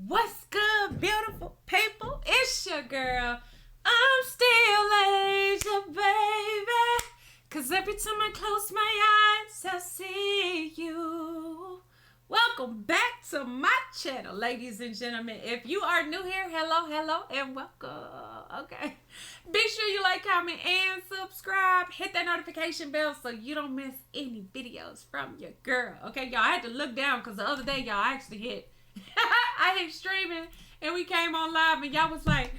What's good, beautiful people? It's your girl, ImStillAsia, baby. Cause every time I close my eyes, I see you. Welcome back to my channel, ladies and gentlemen. If you are new here, hello, and welcome. Okay. Be sure you like, comment, and subscribe. Hit that notification bell so you don't miss any videos from your girl. Okay, y'all, I had to look down because the other day, y'all, I actually hit streaming and we came on live and y'all was like,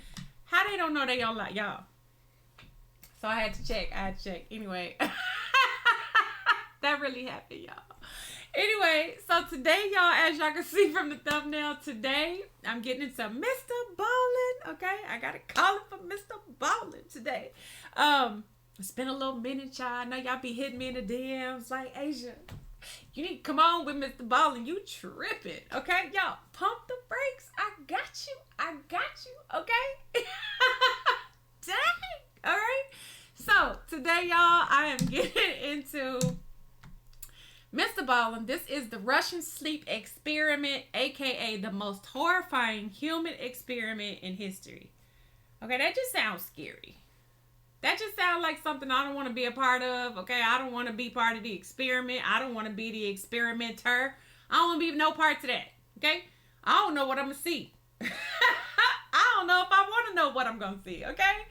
how they don't know they on live, y'all? So I had to check. Anyway, that really happened, y'all. Anyway, so today, y'all, as y'all can see from the thumbnail, today I'm getting into Mr. Ballin'. Okay, I gotta call it for Mr. Ballin' today. It's been a little minute, y'all. I know y'all be hitting me in the DMs like, Asia, you need to come on with Mr. Ballin'. You tripping, okay? Y'all, pump the brakes. I got you, okay? Dang, all right? So, today, y'all, I am getting into Mr. Ballin'. This is the Russian sleep experiment, aka the most horrifying human experiment in history. Okay, that just sounds scary. That just sounds like something I don't want to be a part of. Okay, I don't want to be part of the experiment. I don't want to be the experimenter. I don't want to be no part to that. Okay, I don't know what I'm gonna see. I don't know if I want to know what I'm gonna see. Okay,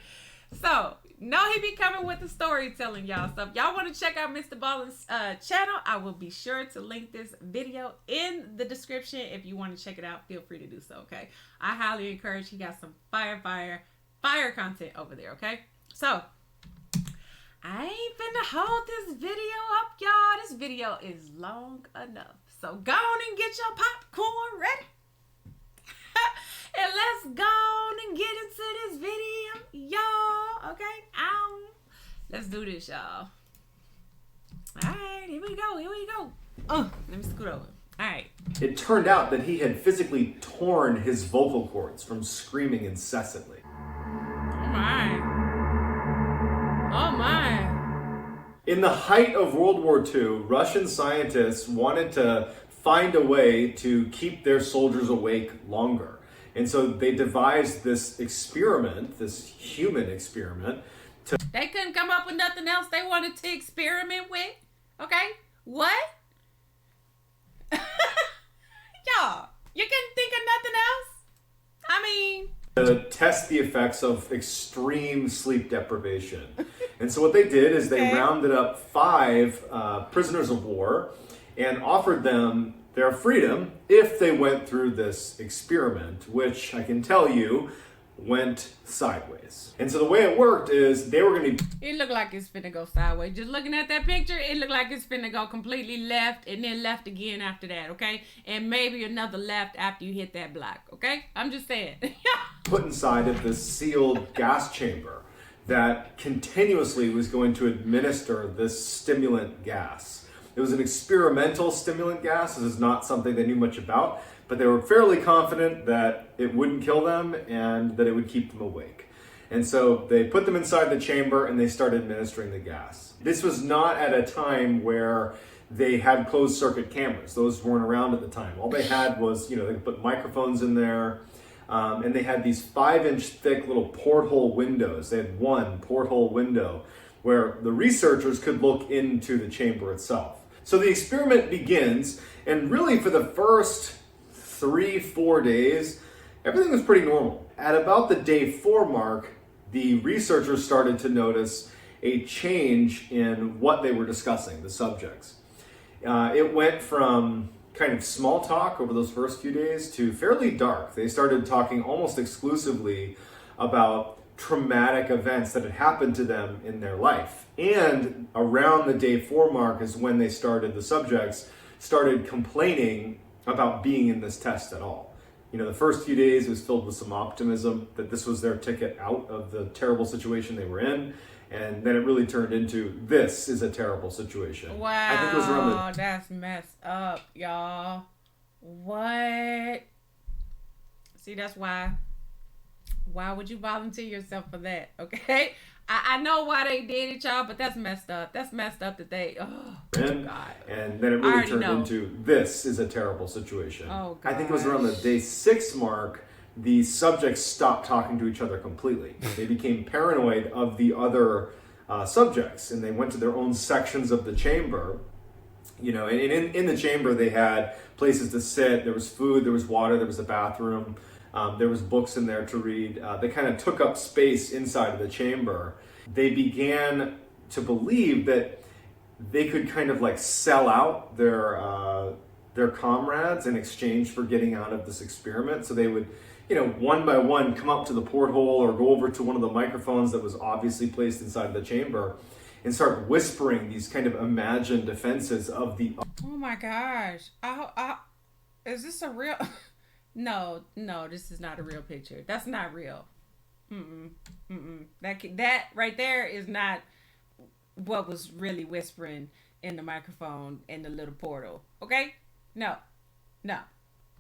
so no, he be coming with the storytelling, y'all. So if y'all want to check out Mr. Ballin's channel, I will be sure to link this video in the description. If you want to check it out, feel free to do so. Okay, I highly encourage. He got some fire content over there. Okay. So, I ain't finna hold this video up, y'all. This video is long enough. So, go on and get your popcorn ready. And let's go on and get into this video, y'all. Okay? Let's do this, y'all. Alright, here we go. Let me scoot over. Alright. It turned out that he had physically torn his vocal cords from screaming incessantly. Oh my. In the height of World War II, Russian scientists wanted to find a way to keep their soldiers awake longer. And so they devised this experiment, this human experiment. They couldn't come up with nothing else they wanted to experiment with? Okay? What? Y'all, you couldn't think of nothing else? I mean, to test the effects of extreme sleep deprivation. And so what they did is they rounded up 5 prisoners of war and offered them their freedom if they went through this experiment, which I can tell you went sideways. And so the way it worked is they were going to... It looked like it's finna go sideways. Just looking at that picture, it looked like it's finna go completely left and then left again after that, okay? And maybe another left after you hit that block, okay? I'm just saying. Put inside of this sealed gas chamber that continuously was going to administer this stimulant gas. It was an experimental stimulant gas. This is not something they knew much about, but they were fairly confident that it wouldn't kill them and that it would keep them awake. And so they put them inside the chamber and they started administering the gas. This was not at a time where they had closed circuit cameras. Those weren't around at the time. All they had was, they could put microphones in there, and they had these 5-inch thick little porthole windows. They had one porthole window where the researchers could look into the chamber itself. So the experiment begins, and really for the first 3-4 days, everything was pretty normal. At about the day 4 mark, the researchers started to notice a change in what they were discussing, the subjects. It went from kind of small talk over those first few days to fairly dark. They started talking almost exclusively about traumatic events that had happened to them in their life. And around the day 4 mark is when the subjects started complaining about being in this test at all. The first few days it was filled with some optimism that this was their ticket out of the terrible situation they were in. And then it really turned into, this is a terrible situation. Wow, I think it was around that's messed up, y'all. What? See, that's why would you volunteer yourself for that, okay? I know why they did it, y'all, but that's messed up. That's messed up that they. Oh God. And then it I really already turned know. into, this is a terrible situation. Oh, I think it was around the gosh. day 6 mark, the subjects stopped talking to each other completely. They became paranoid of the other subjects, and they went to their own sections of the chamber. You know, and in the chamber they had places to sit. There was food, there was water, there was a bathroom. There was books in there to read. They kind of took up space inside of the chamber. They began to believe that they could kind of like sell out their comrades in exchange for getting out of this experiment. So they would, you know, one by one come up to the porthole or go over to one of the microphones that was obviously placed inside the chamber and start whispering these kind of imagined defenses of the. Oh my gosh. Is this a real? No, this is not a real picture. That's not real. That right there is not what was really whispering in the microphone in the little portal. Okay? No.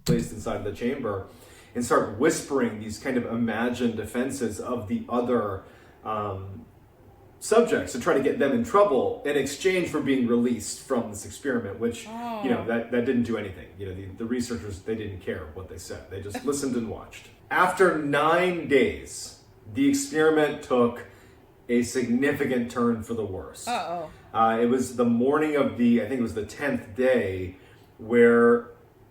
Placed inside the chamber and start whispering these kind of imagined defenses of the other subjects to try to get them in trouble in exchange for being released from this experiment, which, you know, that didn't do anything. You know, the researchers, they didn't care what they said. They just listened and watched. After 9 days, the experiment took a significant turn for the worse. It was the morning of I think it was the 10th day, where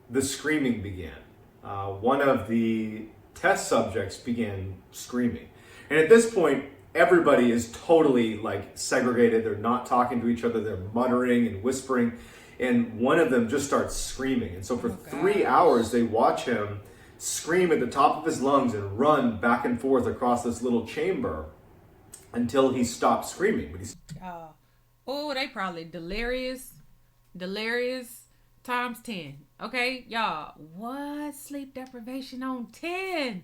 the screaming began. One of the test subjects began screaming. And at this point, everybody is totally like segregated. They're not talking to each other. They're muttering and whispering. And one of them just starts screaming. And so for 3 hours, they watch him scream at the top of his lungs and run back and forth across this little chamber until he stopped screaming. But they probably delirious times 10. Okay, y'all. What? Sleep deprivation on 10?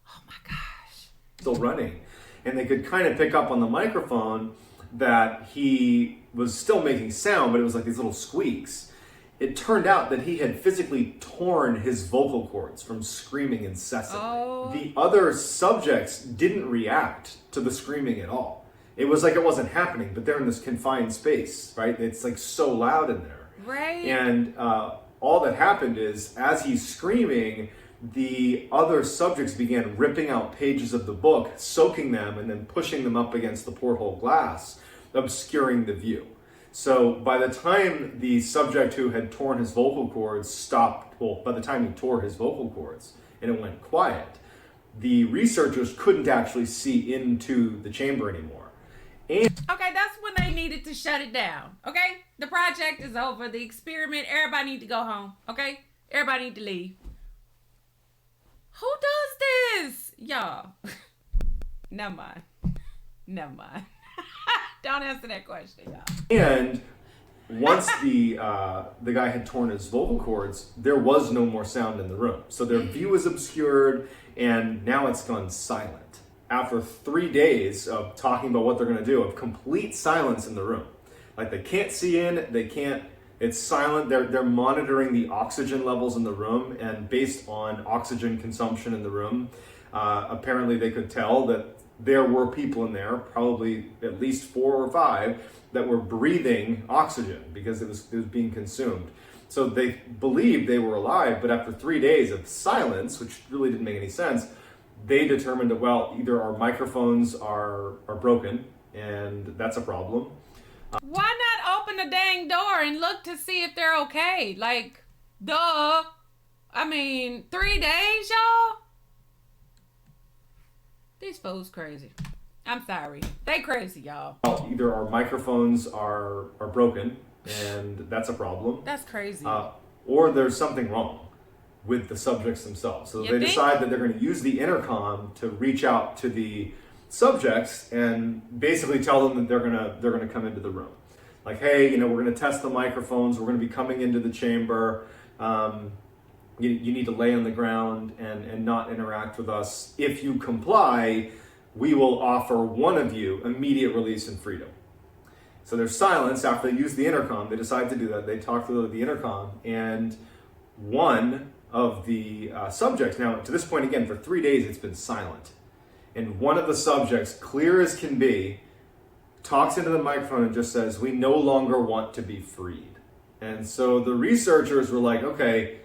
Oh my gosh. Still running. And they could kind of pick up on the microphone that he was still making sound, but it was like these little squeaks. It turned out that he had physically torn his vocal cords from screaming incessantly. The other subjects didn't react to the screaming at all. It was like it wasn't happening, but they're in this confined space, right? It's like so loud in there. Right. And all that happened is, as he's screaming, the other subjects began ripping out pages of the book, soaking them, and then pushing them up against the porthole glass, obscuring the view. So by the time the subject who had torn his vocal cords stopped, well, by the time he tore his vocal cords and it went quiet, the researchers couldn't actually see into the chamber anymore. Okay, that's when they needed to shut it down. Okay? The project is over. The experiment, everybody need to go home. Okay? Everybody need to leave. Who does this? Y'all. Never mind. Don't answer that question, y'all. And once the guy had torn his vocal cords, there was no more sound in the room. So their view was obscured, and now it's gone silent. After 3 days of talking about what they're going to do, of complete silence in the room. Like they can't see in, it's silent. They're monitoring the oxygen levels in the room, and based on oxygen consumption in the room, apparently they could tell that there were people in there, probably at least 4 or 5, that were breathing oxygen because it was being consumed. So they believed they were alive, but after 3 days of silence, which really didn't make any sense, they determined that, well, either our microphones are broken, and that's a problem. Why not open the dang door and look to see if they're okay? Like, duh. I mean, 3 days, y'all? These fools crazy. I'm sorry. They crazy, y'all. Well, either our microphones are broken, and that's a problem. That's crazy. Or there's something wrong with the subjects themselves. So they decide that they're going to use the intercom to reach out to the subjects and basically tell them that they're gonna come into the room. Like, hey, we're going to test the microphones. We're going to be coming into the chamber. You need to lay on the ground and not interact with us. If you comply, we will offer one of you immediate release and freedom. So there's silence. After they use the intercom, they decide to do that. They talk through the intercom, and one of the subjects, now to this point again, for 3 days it's been silent. And one of the subjects, clear as can be, talks into the microphone and just says, "We no longer want to be freed." And so the researchers were like, okay,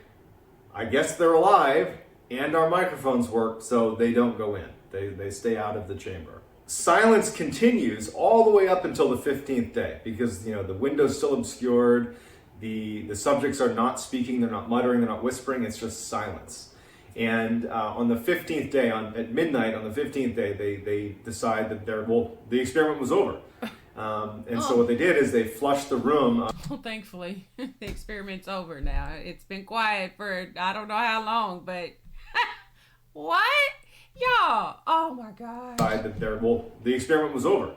I guess they're alive and our microphones work, so they don't go in. They stay out of the chamber. Silence continues all the way up until the 15th day because, the window's still obscured. The subjects are not speaking, they're not muttering, they're not whispering, it's just silence. And on the 15th day, at midnight on the 15th day, they decide that the experiment was over. So what they did is they flushed the room. Well, thankfully, the experiment's over now. It's been quiet for I don't know how long, but what? Y'all, oh my God. The experiment was over.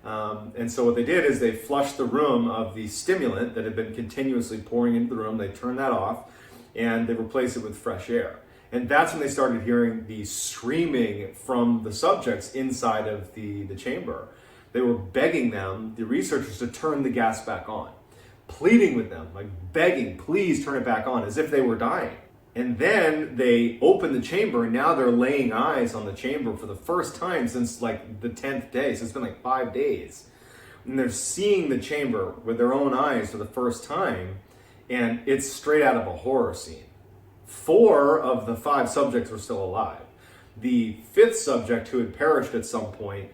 And so what they did is they flushed the room of the stimulant that had been continuously pouring into the room. They turned that off and they replaced it with fresh air. And that's when they started hearing the screaming from the subjects inside of the chamber. They were begging them, the researchers, to turn the gas back on, pleading with them, like begging, please turn it back on, as if they were dying. And then they opened the chamber, and now they're laying eyes on the chamber for the first time since like the 10th day. So it's been like 5 days. And they're seeing the chamber with their own eyes for the first time, and it's straight out of a horror scene. 4 of the 5 subjects were still alive. The 5th subject, who had perished at some point,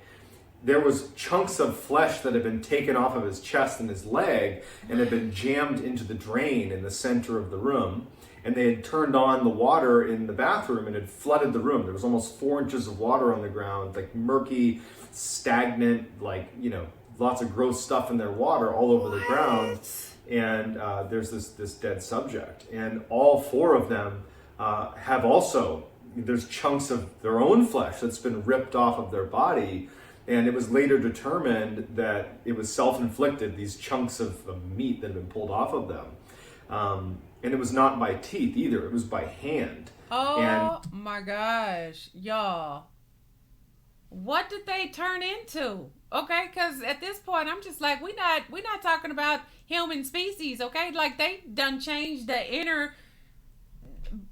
there was chunks of flesh that had been taken off of his chest and his leg and had been jammed into the drain in the center of the room. And they had turned on the water in the bathroom and had flooded the room. There was almost 4 inches of water on the ground, like murky, stagnant, lots of gross stuff in their water all over the ground. And there's this dead subject. And all 4 of them have also, there's chunks of their own flesh that's been ripped off of their body. And it was later determined that it was self-inflicted, these chunks of meat that had been pulled off of them. And it was not by teeth either, it was by hand. Oh my gosh, y'all. What did they turn into? Okay, because at this point, I'm just like, we're not talking about human species, okay? Like, they done changed the inner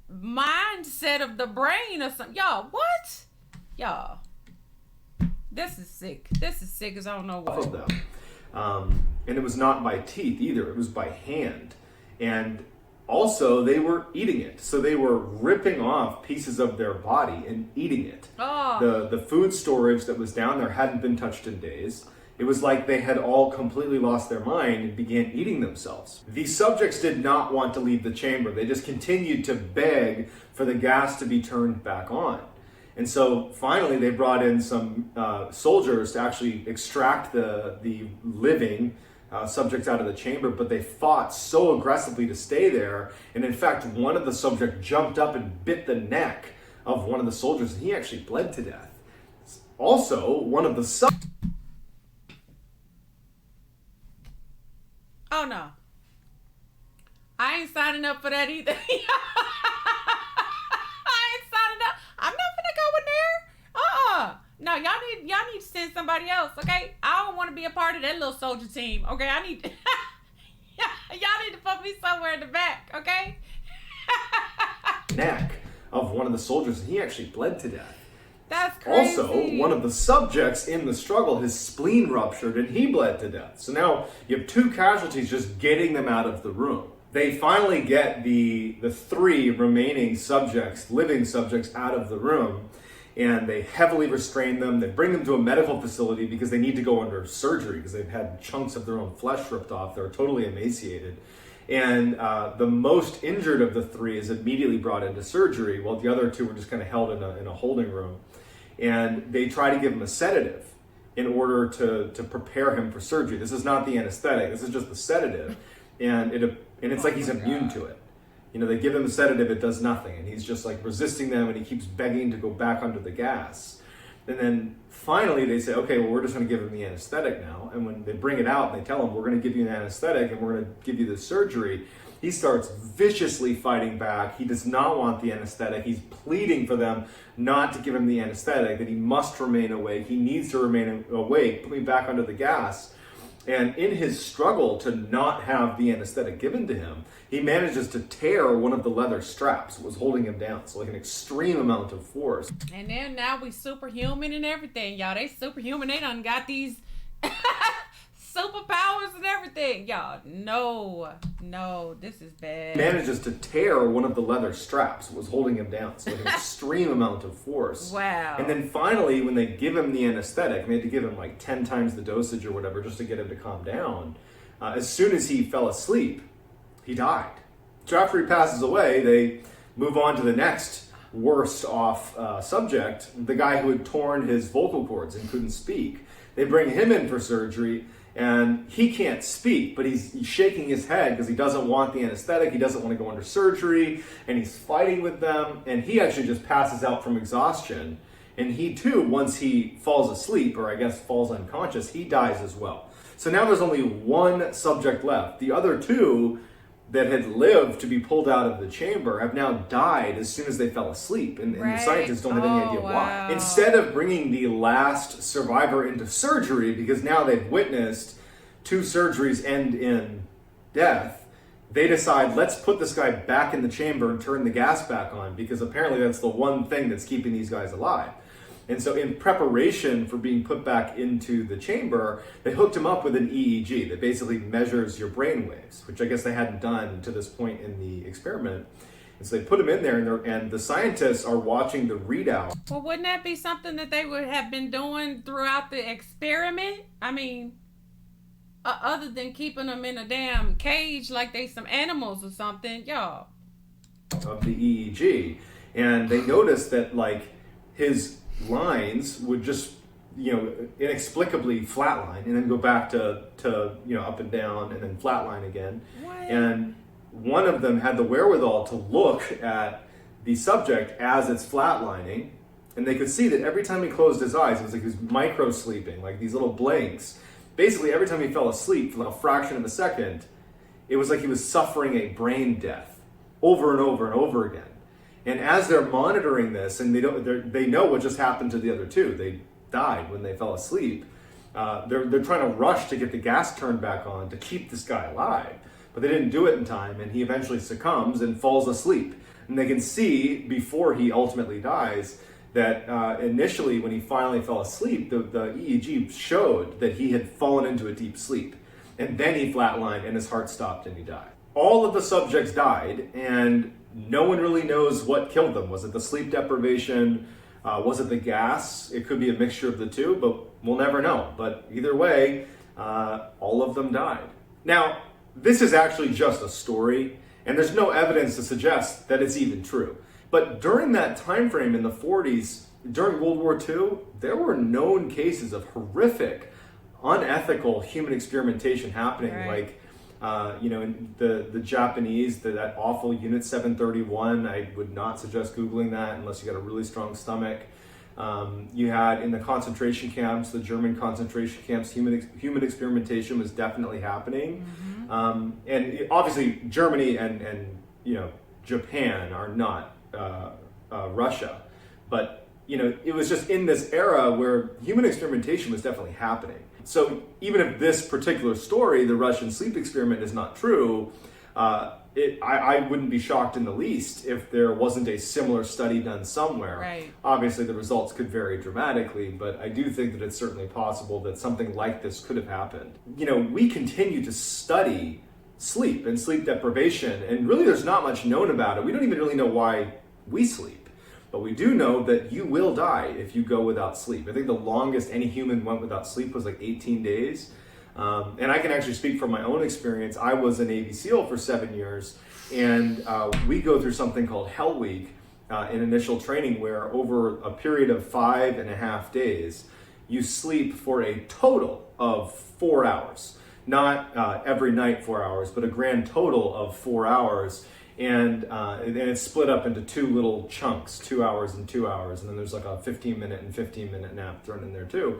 mindset of the brain or something. Y'all, what? Y'all. This is sick. This is sick as I don't know what. Of them. And it was not by teeth either. It was by hand. And also, they were eating it. So they were ripping off pieces of their body and eating it. Oh. The food storage that was down there hadn't been touched in days. It was like they had all completely lost their mind and began eating themselves. The subjects did not want to leave the chamber. They just continued to beg for the gas to be turned back on. And so finally they brought in some soldiers to actually extract the living subjects out of the chamber, but they fought so aggressively to stay there. And in fact, one of the subjects jumped up and bit the neck of one of the soldiers, and he actually bled to death. Also, one of the Oh no. I ain't signing up for that either. I'm not gonna go in there. No, y'all need to send somebody else, okay? I don't want to be a part of that little soldier team, okay? Y'all need to put me somewhere in the back, okay? neck of one of the soldiers, and he actually bled to death. That's crazy. Also, one of the subjects in the struggle, his spleen ruptured and he bled to death. So now you have 2 casualties just getting them out of the room. They finally get the 3 remaining subjects, living subjects, out of the room, and they heavily restrain them. They bring them to a medical facility because they need to go under surgery because they've had chunks of their own flesh ripped off. They're totally emaciated. And the most injured of the 3 is immediately brought into surgery, while the other 2 were just kind of held in a holding room. And they try to give him a sedative in order to prepare him for surgery. This is not the anesthetic. This is just the sedative. And it's like he's immune to it. You know, they give him the sedative, it does nothing. And he's just like resisting them, and he keeps begging to go back under the gas. And then finally they say, okay, well, we're just going to give him the anesthetic now. And when they bring it out and they tell him, we're going to give you an anesthetic and we're going to give you the surgery, he starts viciously fighting back. He does not want the anesthetic. He's pleading for them not to give him the anesthetic, that he must remain awake. He needs to remain awake. Put me back under the gas. And in his struggle to not have the anesthetic given to him, he manages to tear one of the leather straps that was holding him down. So like an extreme amount of force. And then now we superhuman and everything, y'all. They superhuman. They done got these superpowers and everything, y'all. No, this is bad. He manages to tear one of the leather straps that was holding him down. So like an extreme amount of force. Wow. And then finally, when they give him the anesthetic, they had to give him like 10 times the dosage or whatever just to get him to calm down. As soon as he fell asleep, he died. So after he passes away, they move on to the next worst off subject, the guy who had torn his vocal cords and couldn't speak. They bring him in for surgery, and he can't speak, but he's shaking his head because he doesn't want the anesthetic, he doesn't want to go under surgery, and he's fighting with them, and he actually just passes out from exhaustion. And he too, once he falls asleep, or I guess falls unconscious, he dies as well. So now there's only one subject left. The other two that had lived to be pulled out of the chamber have now died as soon as they fell asleep. And the scientists don't have any idea why. Instead of bringing the last survivor into surgery, because now they've witnessed 2 surgeries end in death, they decide, let's put this guy back in the chamber and turn the gas back on, because apparently that's the one thing that's keeping these guys alive. And so in preparation for being put back into the chamber, they hooked him up with an EEG that basically measures your brain waves, which I guess they hadn't done to this point in the experiment. And so they put him in there, and the scientists are watching the readout. Well, wouldn't that be something that they would have been doing throughout the experiment? I mean, other than keeping them in a damn cage like they some animals or something, y'all. Of the EEG. And they noticed that, like, his lines would just, inexplicably flatline and then go back to up and down and then flatline again. What? And one of them had the wherewithal to look at the subject as it's flatlining, and they could see that every time he closed his eyes, it was like he was micro sleeping, like these little blinks. Basically, every time he fell asleep for like a fraction of a second, it was like he was suffering a brain death over and over and over again. And as they're monitoring this, and they know what just happened to the other two, they died when they fell asleep. They're trying to rush to get the gas turned back on to keep this guy alive, but they didn't do it in time, and he eventually succumbs and falls asleep. And they can see before he ultimately dies that initially, when he finally fell asleep, the EEG showed that he had fallen into a deep sleep, and then he flatlined and his heart stopped and he died. All of the subjects died, and no one really knows what killed them. Was it the sleep deprivation? Was it the gas? It could be a mixture of the two, but we'll never know. But either way, all of them died. Now, this is actually just a story, and there's no evidence to suggest that it's even true. But during that time frame in the 40s, during World War II, there were known cases of horrific, unethical human experimentation happening. Right. Like, in the Japanese, that awful Unit 731, I would not suggest Googling that unless you got a really strong stomach. You had in the concentration camps, the German concentration camps, human experimentation was definitely happening. Mm-hmm. And obviously Germany and Japan are not Russia, but it was just in this era where human experimentation was definitely happening. So even if this particular story, the Russian sleep experiment, is not true, I wouldn't be shocked in the least if there wasn't a similar study done somewhere. Right. Obviously, the results could vary dramatically, but I do think that it's certainly possible that something like this could have happened. We continue to study sleep and sleep deprivation, and really there's not much known about it. We don't even really know why we sleep. But we do know that you will die if you go without sleep. I think the longest any human went without sleep was like 18 days. And I can actually speak from my own experience. I was a Navy SEAL for 7 years, and we go through something called Hell Week in initial training, where over a period of 5.5 days, you sleep for a total of 4 hours. Not every night 4 hours, but a grand total of 4 hours. And it's split up into 2 little chunks, 2 hours and 2 hours. And then there's like a 15-minute and 15-minute nap thrown in there too.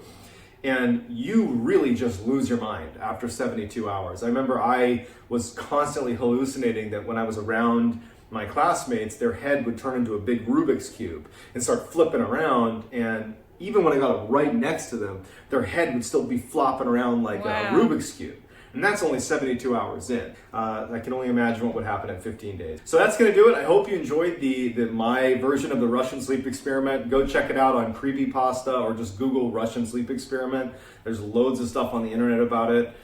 And you really just lose your mind after 72 hours. I remember I was constantly hallucinating that when I was around my classmates, their head would turn into a big Rubik's Cube and start flipping around. And even when I got right next to them, their head would still be flopping around like a Rubik's Cube. And that's only 72 hours in. I can only imagine what would happen at 15 days. So that's going to do it. I hope you enjoyed my version of the Russian sleep experiment. Go check it out on Creepypasta or just Google Russian sleep experiment. There's loads of stuff on the internet about it.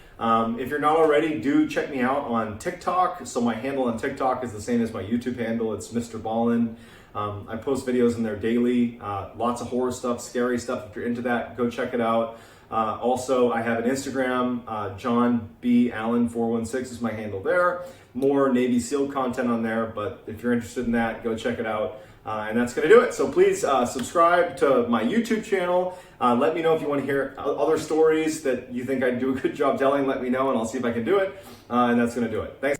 If you're not already, do check me out on TikTok. So my handle on TikTok is the same as my YouTube handle. It's Mr. Ballin. I post videos in there daily. Lots of horror stuff, scary stuff. If you're into that, go check it out. Also, I have an Instagram, John B. Allen 416 is my handle there. More Navy SEAL content on there, but if you're interested in that, go check it out. And that's going to do it. So please subscribe to my YouTube channel. Let me know if you want to hear other stories that you think I do a good job telling. Let me know, and I'll see if I can do it. And that's going to do it. Thanks.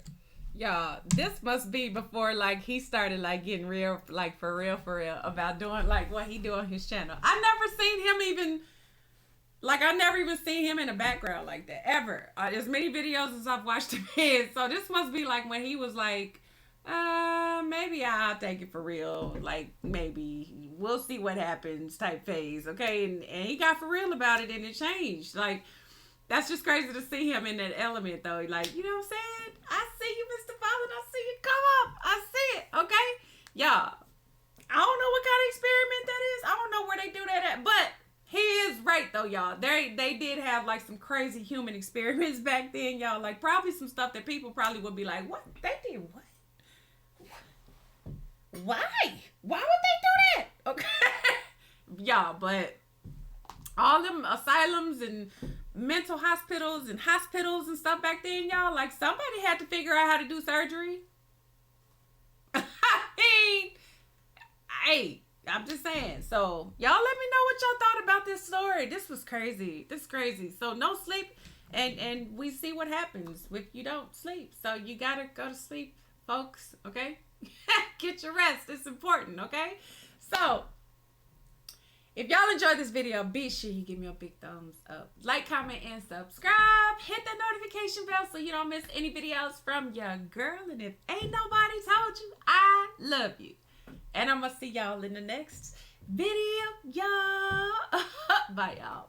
Y'all, this must be before like he started like getting real, like for real about doing like what he do on his channel. I never seen him even. Like, I never even seen him in the background like that, ever. As many videos as I've watched him in. So this must be like when he was like, maybe I'll take it for real. Like, maybe we'll see what happens type phase, okay? And he got for real about it and it changed. Like, that's just crazy to see him in that element, though. Like, you know what I'm saying? I see you, Mr. Fallon. I see you come up. I see it, okay? Y'all, I don't know what kind of experiment that is. I don't know where they do that at, but he is right though, y'all. They did have like some crazy human experiments back then, y'all. Like probably some stuff that people probably would be like, what? They did what? Why? Why would they do that? Okay. Y'all, but all them asylums and mental hospitals and stuff back then, y'all, like somebody had to figure out how to do surgery. I mean, hey, I'm just saying. So y'all let me know what y'all thought about this story. This was crazy. This is crazy. So no sleep, and we see what happens if you don't sleep. So you gotta go to sleep, folks. Okay, get your rest. It's important. Okay. So if y'all enjoyed this video, be sure you give me a big thumbs up, like, comment, and subscribe. Hit that notification bell so you don't miss any videos from your girl. And if ain't nobody told you, I love you. And I'm going to see y'all in the next video, y'all. Bye, y'all.